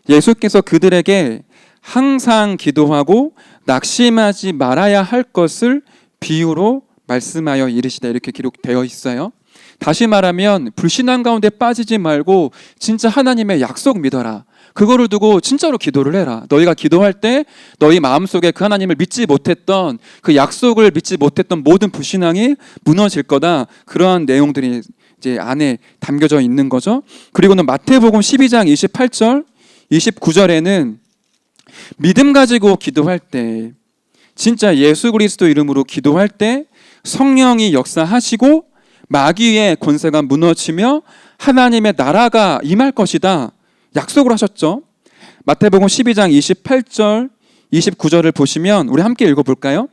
Speaker 1: 예수께서 그들에게 항상 기도하고 낙심하지 말아야 할 것을 비유로 말씀하여 이르시다, 이렇게 기록되어 있어요. 다시 말하면 불신앙 가운데 빠지지 말고 진짜 하나님의 약속 믿어라. 그거를 두고 진짜로 기도를 해라. 너희가 기도할 때 너희 마음속에 그 하나님을 믿지 못했던, 그 약속을 믿지 못했던 모든 불신앙이 무너질 거다. 그러한 내용들이 이제 안에 담겨져 있는 거죠. 그리고는 마태복음 12장 28절 29절에는 믿음 가지고 기도할 때, 진짜 예수 그리스도 이름으로 기도할 때 성령이 역사하시고 마귀의 권세가 무너지며 하나님의 나라가 임할 것이다, 약속을 하셨죠. 마태복음 12장 28절 29절을 보시면 우리 함께 읽어볼까요?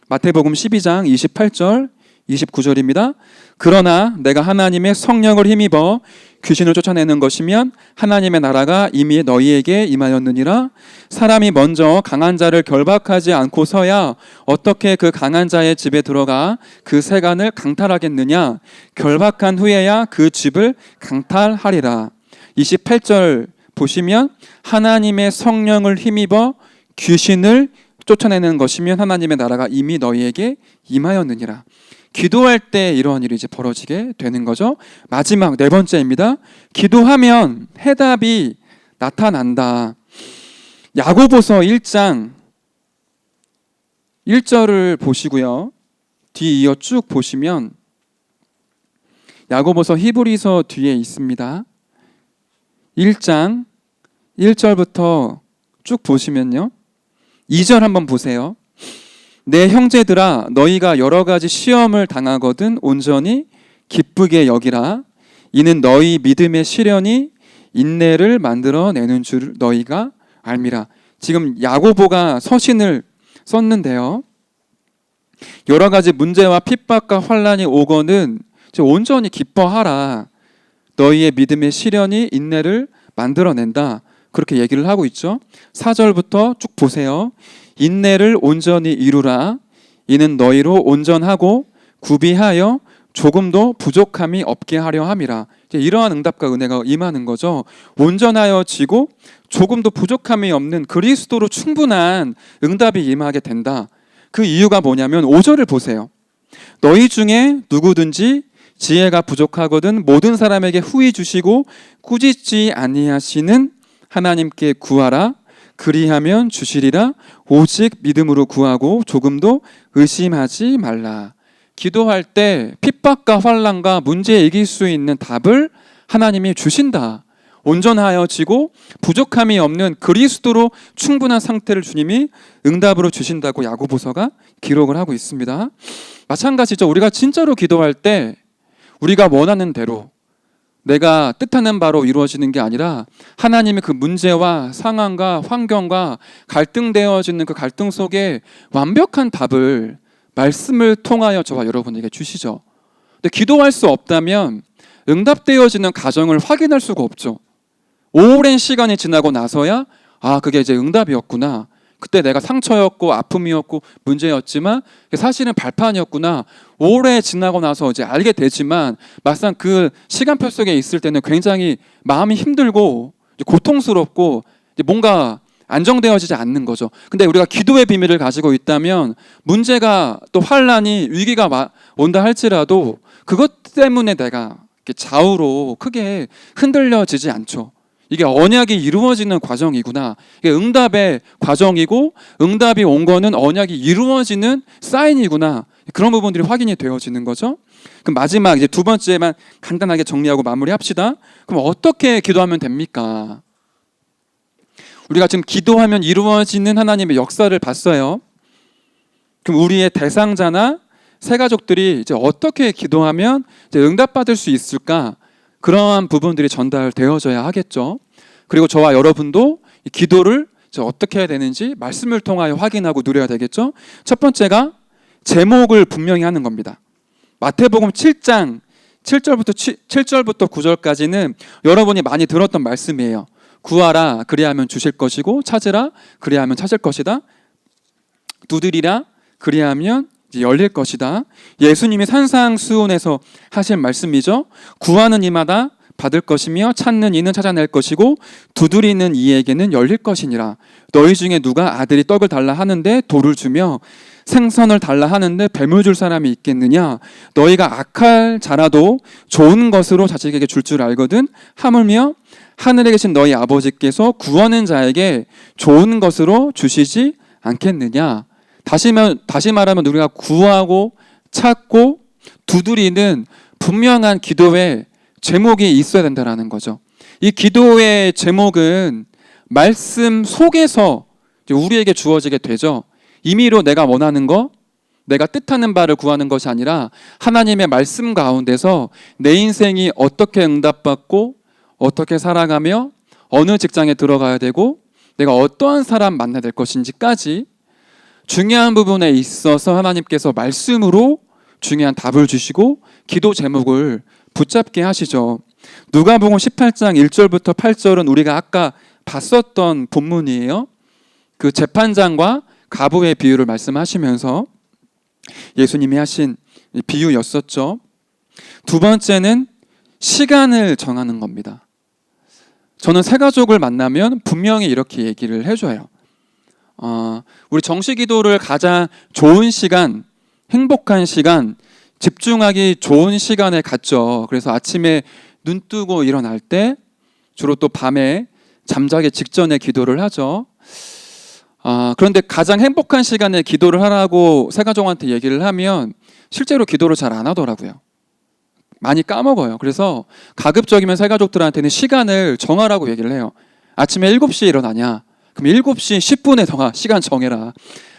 Speaker 1: 마태복음 12장 28절 29절입니다. 그러나 내가 하나님의 성령을 힘입어 귀신을 쫓아내는 것이면 하나님의 나라가 이미 너희에게 임하였느니라. 사람이 먼저 강한 자를 결박하지 않고서야 어떻게 그 강한 자의 집에 들어가 그 세간을 강탈하겠느냐. 결박한 후에야 그 집을 강탈하리라. 28절 보시면 하나님의 성령을 힘입어 귀신을 쫓아내는 것이면 하나님의 나라가 이미 너희에게 임하였느니라. 기도할 때 이러한 일이 이제 벌어지게 되는 거죠. 마지막 네 번째입니다. 기도하면 해답이 나타난다. 야고보서 1장 1절을 보시고요. 뒤이어 쭉 보시면 야고보서 히브리서 뒤에 있습니다. 1장 1절부터 쭉 보시면요. 2절 한번 보세요. 내 형제들아 너희가 여러 가지 시험을 당하거든 온전히 기쁘게 여기라. 이는 너희 믿음의 시련이 인내를 만들어내는 줄 너희가 알미라. 지금 야고보가 서신을 썼는데요. 여러 가지 문제와 핍박과 환난이 오거든 온전히 기뻐하라. 너희의 믿음의 시련이 인내를 만들어낸다. 그렇게 얘기를 하고 있죠. 4절부터 쭉 보세요. 인내를 온전히 이루라. 이는 너희로 온전하고 구비하여 조금도 부족함이 없게 하려 함이라. 이러한 응답과 은혜가 임하는 거죠. 온전하여지고 조금도 부족함이 없는 그리스도로 충분한 응답이 임하게 된다. 그 이유가 뭐냐면 5절을 보세요. 너희 중에 누구든지 지혜가 부족하거든 모든 사람에게 후히 주시고 꾸짖지 아니하시는 하나님께 구하라. 그리하면 주시리라. 오직 믿음으로 구하고 조금도 의심하지 말라. 기도할 때 핍박과 환난과 문제에 이길 수 있는 답을 하나님이 주신다. 온전하여지고 부족함이 없는 그리스도로 충분한 상태를 주님이 응답으로 주신다고 야고보서가 기록을 하고 있습니다. 마찬가지죠. 우리가 진짜로 기도할 때 우리가 원하는 대로 내가 뜻하는 바로 이루어지는 게 아니라 하나님의 그 문제와 상황과 환경과 갈등되어지는 그 갈등 속에 완벽한 답을 말씀을 통하여 저와 여러분에게 주시죠. 근데 기도할 수 없다면 응답되어지는 과정을 확인할 수가 없죠. 오랜 시간이 지나고 나서야 그게 이제 응답이었구나. 그때 내가 상처였고 아픔이었고 문제였지만 사실은 발판이었구나. 오래 지나고 나서 이제 알게 되지만 막상 그 시간표 속에 있을 때는 굉장히 마음이 힘들고 고통스럽고 뭔가 안정되어지지 않는 거죠. 근데 우리가 기도의 비밀을 가지고 있다면 문제가 또 환난이 위기가 온다 할지라도 그것 때문에 내가 좌우로 크게 흔들려지지 않죠. 이게 언약이 이루어지는 과정이구나. 이게 응답의 과정이고 응답이 온 거는 언약이 이루어지는 사인이구나. 그런 부분들이 확인이 되어지는 거죠. 그럼 마지막 이제 두 번째만 간단하게 정리하고 마무리합시다. 그럼 어떻게 기도하면 됩니까? 우리가 지금 기도하면 이루어지는 하나님의 역사를 봤어요. 그럼 우리의 대상자나 새 가족들이 이제 어떻게 기도하면 이제 응답받을 수 있을까? 그러한 부분들이 전달되어져야 하겠죠. 그리고 저와 여러분도 이 기도를 어떻게 해야 되는지 말씀을 통하여 확인하고 누려야 되겠죠. 첫 번째가 제목을 분명히 하는 겁니다. 마태복음 7장 7절부터 9절까지는 여러분이 많이 들었던 말씀이에요. 구하라 그리하면 주실 것이고, 찾으라 그리하면 찾을 것이다, 두드리라 그리하면 열릴 것이다. 예수님이 산상수훈에서 하신 말씀이죠. 구하는 이마다 받을 것이며 찾는 이는 찾아낼 것이고 두드리는 이에게는 열릴 것이니라. 너희 중에 누가 아들이 떡을 달라 하는데 돌을 주며 생선을 달라 하는데 뱀을 줄 사람이 있겠느냐? 너희가 악할 자라도 좋은 것으로 자식에게 줄 줄 알거든. 하물며 하늘에 계신 너희 아버지께서 구하는 자에게 좋은 것으로 주시지 않겠느냐? 다시 말하면 우리가 구하고 찾고 두드리는 분명한 기도의 제목이 있어야 된다는 거죠. 이 기도의 제목은 말씀 속에서 우리에게 주어지게 되죠. 임의로 내가 원하는 거, 내가 뜻하는 바를 구하는 것이 아니라 하나님의 말씀 가운데서 내 인생이 어떻게 응답받고 어떻게 살아가며 어느 직장에 들어가야 되고 내가 어떠한 사람 만나야 될 것인지까지 중요한 부분에 있어서 하나님께서 말씀으로 중요한 답을 주시고 기도 제목을 붙잡게 하시죠. 누가복음 18장 1절부터 8절은 우리가 아까 봤었던 본문이에요. 그 재판장과 가부의 비유를 말씀하시면서 예수님이 하신 비유였었죠. 두 번째는 시간을 정하는 겁니다. 저는 새 가족을 만나면 분명히 이렇게 얘기를 해줘요. 우리 정시기도를 가장 좋은 시간, 행복한 시간, 집중하기 좋은 시간에 갖죠. 그래서 아침에 눈 뜨고 일어날 때, 주로 또 밤에 잠자기 직전에 기도를 하죠. 그런데 가장 행복한 시간에 기도를 하라고 새가족한테 얘기를 하면 실제로 기도를 잘 안 하더라고요. 많이 까먹어요. 그래서 가급적이면 새가족들한테는 시간을 정하라고 얘기를 해요. 아침에 7시에 일어나냐? 그럼 7시 10분에 시간 정해라.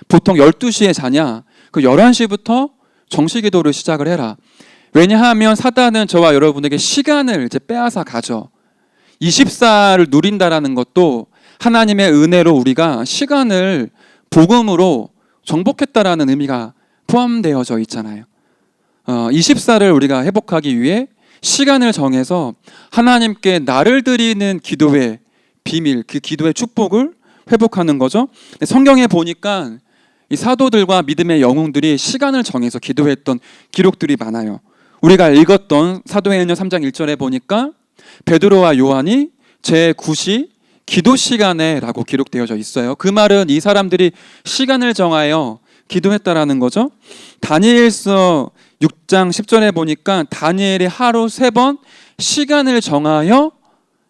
Speaker 1: 보통 12시에 자냐? 그 11시부터 정시기도를 시작을 해라. 왜냐하면 사단은 저와 여러분에게 시간을 빼앗아 가죠. 24를 누린다라는 것도 하나님의 은혜로 우리가 시간을 복음으로 정복했다라는 의미가 포함되어져 있잖아요. 24를 우리가 회복하기 위해 시간을 정해서 하나님께 나를 드리는 기도의 비밀, 그 기도의 축복을 회복하는 거죠. 성경에 보니까 이 사도들과 믿음의 영웅들이 시간을 정해서 기도했던 기록들이 많아요. 우리가 읽었던 사도행전 3장 1절에 보니까 베드로와 요한이 제9시 기도 시간에 라고 기록되어져 있어요. 그 말은 이 사람들이 시간을 정하여 기도했다라는 거죠. 다니엘서 6장 10절에 보니까 다니엘이 하루 3번 시간을 정하여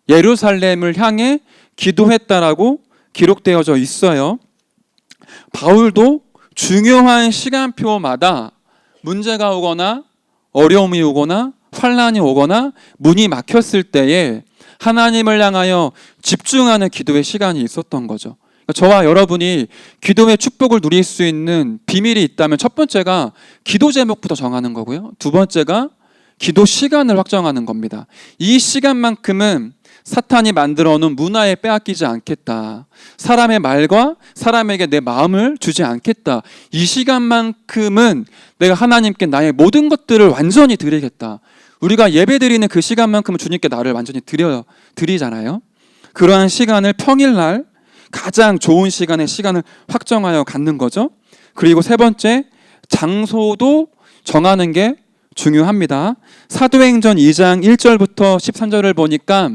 Speaker 1: 예루살렘을 향해 기도했다라고 기록되어져 있어요. 바울도 중요한 시간표마다 문제가 오거나 어려움이 오거나 환난이 오거나 문이 막혔을 때에 하나님을 향하여 집중하는 기도의 시간이 있었던 거죠. 그러니까 저와 여러분이 기도의 축복을 누릴 수 있는 비밀이 있다면 첫 번째가 기도 제목부터 정하는 거고요. 두 번째가 기도 시간을 확정하는 겁니다. 이 시간만큼은 사탄이 만들어 놓은 문화에 빼앗기지 않겠다. 사람의 말과 사람에게 내 마음을 주지 않겠다. 이 시간만큼은 내가 하나님께 나의 모든 것들을 완전히 드리겠다. 우리가 예배드리는 그 시간만큼은 주님께 나를 완전히 드리잖아요. 그러한 시간을 평일날 가장 좋은 시간에 시간을 확정하여 갖는 거죠. 그리고 세 번째, 장소도 정하는 게 중요합니다. 사도행전 2장 1절부터 13절을 보니까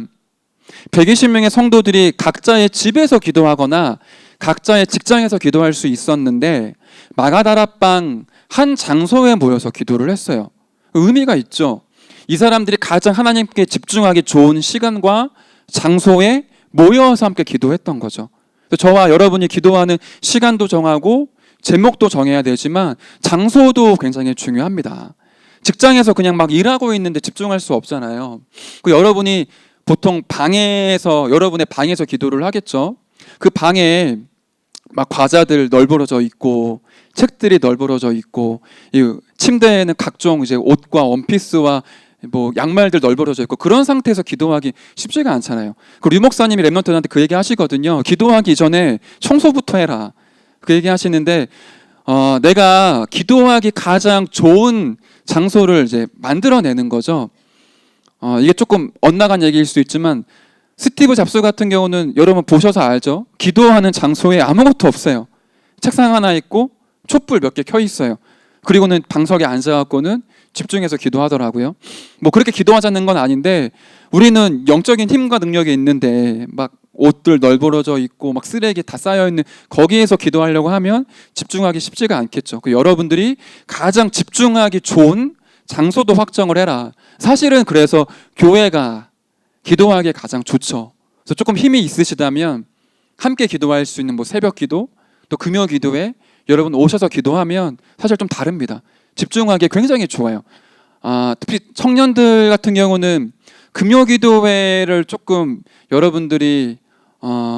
Speaker 1: 120명의 성도들이 각자의 집에서 기도하거나 각자의 직장에서 기도할 수 있었는데 마가다라방 한 장소에 모여서 기도를 했어요. 의미가 있죠. 이 사람들이 가장 하나님께 집중하기 좋은 시간과 장소에 모여서 함께 기도했던 거죠. 저와 여러분이 기도하는 시간도 정하고 제목도 정해야 되지만 장소도 굉장히 중요합니다. 직장에서 그냥 막 일하고 있는데 집중할 수 없잖아요. 여러분이 보통 여러분의 방에서 기도를 하겠죠. 그 방에 막 과자들 널브러져 있고 책들이 널브러져 있고 이 침대에는 각종 이제 옷과 원피스와 뭐 양말들 널브러져 있고 그런 상태에서 기도하기 쉽지가 않잖아요. 그 류 목사님이 랩런트들한테 그 얘기 하시거든요. 기도하기 전에 청소부터 해라. 그 얘기 하시는데 내가 기도하기 가장 좋은 장소를 이제 만들어내는 거죠. 이게 조금 엇나간 얘기일 수 있지만 스티브 잡스 같은 경우는 여러분 보셔서 알죠. 기도하는 장소에 아무것도 없어요. 책상 하나 있고 촛불 몇 개 켜 있어요. 그리고는 방석에 앉아갖고는 집중해서 기도하더라고요. 뭐 그렇게 기도하자는 건 아닌데 우리는 영적인 힘과 능력이 있는데 막 옷들 널브러져 있고 막 쓰레기 다 쌓여 있는 거기에서 기도하려고 하면 집중하기 쉽지가 않겠죠. 여러분들이 가장 집중하기 좋은 장소도 확정을 해라. 사실은 그래서 교회가 기도하기에 가장 좋죠. 그래서 조금 힘이 있으시다면 함께 기도할 수 있는 뭐 새벽 기도 또 금요 기도에 여러분 오셔서 기도하면 사실 좀 다릅니다. 집중하기에 굉장히 좋아요. 특히 청년들 같은 경우는 금요 기도회를 조금 여러분들이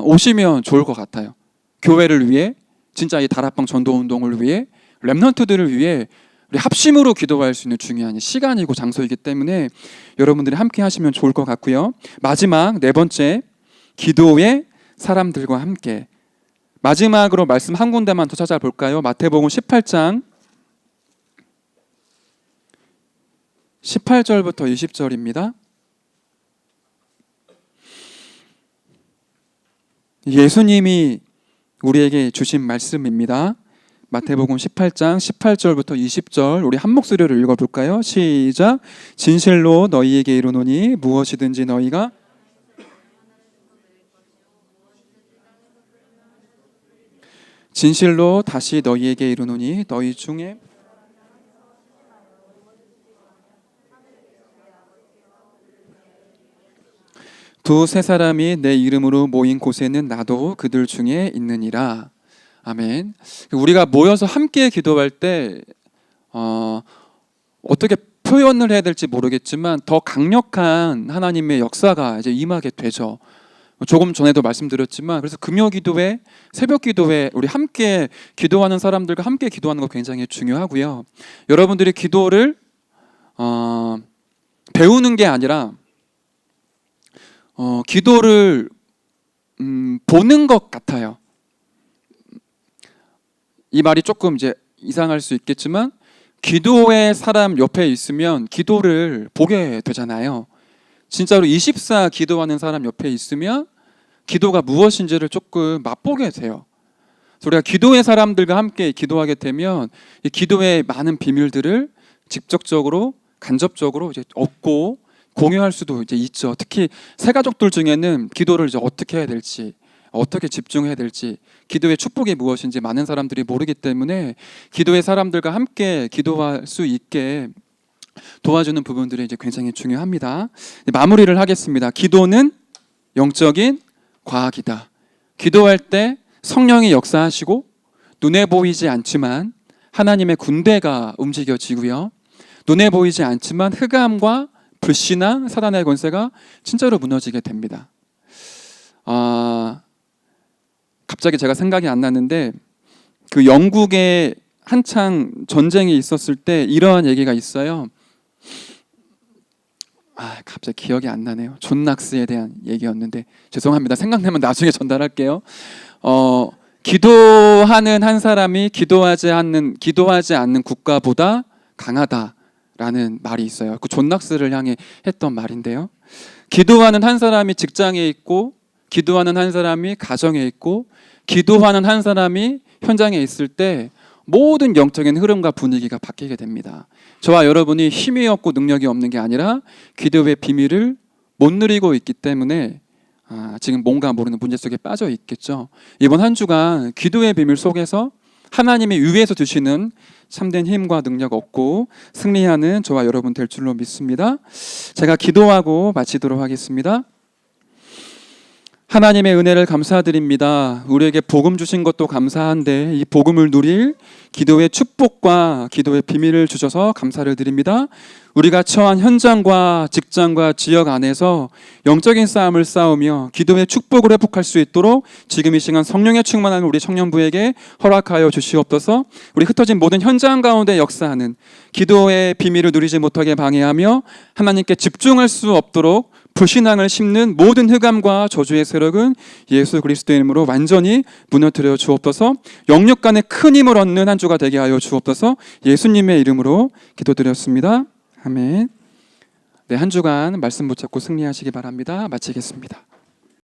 Speaker 1: 오시면 좋을 것 같아요. 교회를 위해 진짜 이 다락방 전도 운동을 위해 랩런트들을 위해 우리 합심으로 기도할 수 있는 중요한 시간이고 장소이기 때문에 여러분들이 함께 하시면 좋을 것 같고요. 마지막 네 번째, 기도의 사람들과 함께. 마지막으로 말씀 한 군데만 더 찾아볼까요? 마태복음 18장 18절부터 20절입니다. 예수님이 우리에게 주신 말씀입니다. 마태복음 18장 18절부터 20절 우리 한 목소리로 읽어볼까요? 시작. 진실로 너희에게 이르노니 무엇이든지 너희가 진실로 다시 너희에게 이르노니 너희 중에 두세 사람이 내 이름으로 모인 곳에는 나도 그들 중에 있느니라. 아멘. 우리가 모여서 함께 기도할 때 어떻게 표현을 해야 될지 모르겠지만 더 강력한 하나님의 역사가 이제 임하게 되죠. 조금 전에도 말씀드렸지만 그래서 금요 기도회, 새벽 기도회 우리 함께 기도하는 사람들과 함께 기도하는 거 굉장히 중요하고요. 여러분들이 기도를 배우는 게 아니라 기도를 보는 것 같아요. 이 말이 조금 이제 이상할 수 있겠지만 기도의 사람 옆에 있으면 기도를 보게 되잖아요. 진짜로 24 기도하는 사람 옆에 있으면 기도가 무엇인지를 조금 맛보게 돼요. 그래서 우리가 기도의 사람들과 함께 기도하게 되면 이 기도의 많은 비밀들을 직접적으로 간접적으로 이제 얻고 공유할 수도 이제 있죠. 특히 새 가족들 중에는 기도를 이제 어떻게 해야 될지, 어떻게 집중해야 될지, 기도의 축복이 무엇인지 많은 사람들이 모르기 때문에 기도의 사람들과 함께 기도할 수 있게 도와주는 부분들이 이제 굉장히 중요합니다. 마무리를 하겠습니다. 기도는 영적인 과학이다. 기도할 때 성령이 역사하시고 눈에 보이지 않지만 하나님의 군대가 움직여지고요. 눈에 보이지 않지만 흑암과 불신앙, 사단의 권세가 진짜로 무너지게 됩니다. 갑자기 제가 생각이 안 나는데 그 영국에 한창 전쟁이 있었을 때 이러한 얘기가 있어요. 갑자기 기억이 안 나네요. 존 낙스에 대한 얘기였는데 죄송합니다. 생각나면 나중에 전달할게요. 기도하는 한 사람이 기도하지 않는 국가보다 강하다라는 말이 있어요. 그 존 낙스를 향해 했던 말인데요. 기도하는 한 사람이 직장에 있고, 기도하는 한 사람이 가정에 있고, 기도하는 한 사람이 현장에 있을 때 모든 영적인 흐름과 분위기가 바뀌게 됩니다. 저와 여러분이 힘이 없고 능력이 없는 게 아니라 기도의 비밀을 못 누리고 있기 때문에 지금 뭔가 모르는 문제 속에 빠져 있겠죠. 이번 한 주간 기도의 비밀 속에서 하나님이 위에서 주시는 참된 힘과 능력 얻고 승리하는 저와 여러분 될 줄로 믿습니다. 제가 기도하고 마치도록 하겠습니다. 하나님의 은혜를 감사드립니다. 우리에게 복음 주신 것도 감사한데 이 복음을 누릴 기도의 축복과 기도의 비밀을 주셔서 감사를 드립니다. 우리가 처한 현장과 직장과 지역 안에서 영적인 싸움을 싸우며 기도의 축복을 회복할 수 있도록 지금 이 시간 성령의 충만함을 우리 청년부에게 허락하여 주시옵소서. 우리 흩어진 모든 현장 가운데 역사하는 기도의 비밀을 누리지 못하게 방해하며 하나님께 집중할 수 없도록 불신앙을 심는 모든 흑암과 저주의 세력은 예수 그리스도의 이름으로 완전히 무너뜨려 주옵소서. 영역 간에 큰 힘을 얻는 한 주가 되게 하여 주옵소서. 예수님의 이름으로 기도드렸습니다. 아멘. 네, 한 주간 말씀 붙잡고 승리하시기 바랍니다. 마치겠습니다.